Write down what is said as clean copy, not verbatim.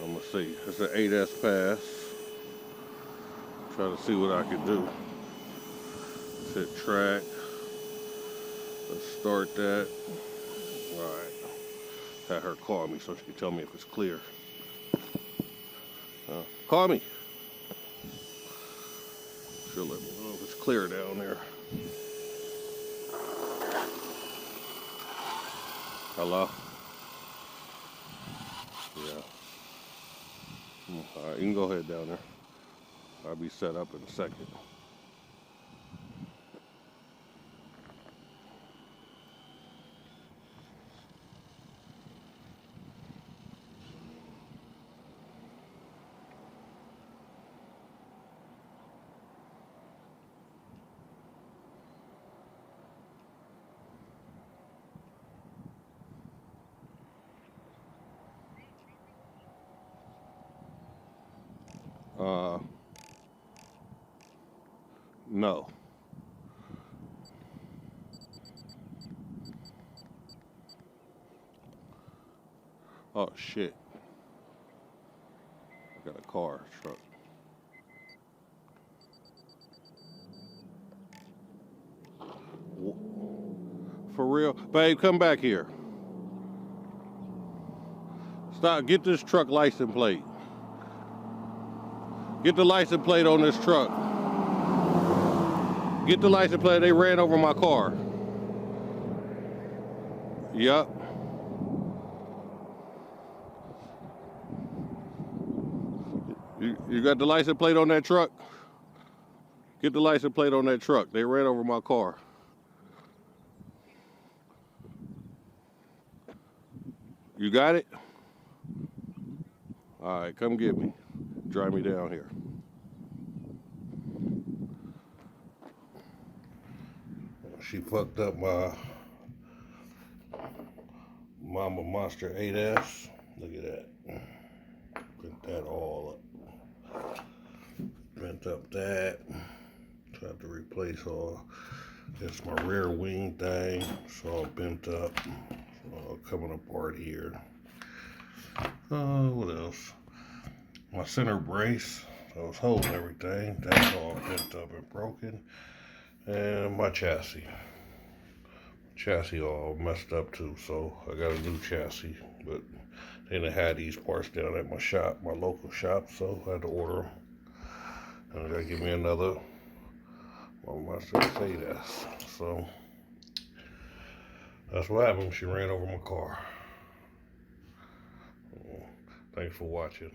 I'm gonna see. It's an 8S pass. Try to see what I can do. Let's hit track. Let's start that. Alright. Had her call me so she can tell me if it's clear. Call me. She'll let me know if it's clear down there. Hello? Yeah. Alright, you can go ahead down there. I'll be set up in a second. No. Oh shit. I got a car, truck. For real? Babe, come back here. Stop, get this truck license plate. Get the license plate on this truck. Get the license plate, they ran over my car. Yup. You got the license plate on that truck? Get the license plate on that truck. They ran over my car. You got it? All right, come get me. Drive me down here. She fucked up my Mamba Monster 8S. Look at that. Bent that all up. Bent up that. Tried to replace all. It's my rear wing thing. It's all bent up. It's all coming apart here. What else? My center brace. I was holding everything. That's all bent up and broken. And my chassis. Chassis all messed up too, so I got a new chassis. But they didn't have these parts down at my shop, my local shop, so I had to order them. And they gotta give me another. Well, I should say that. So that's what happened. She ran over my car. Thanks for watching.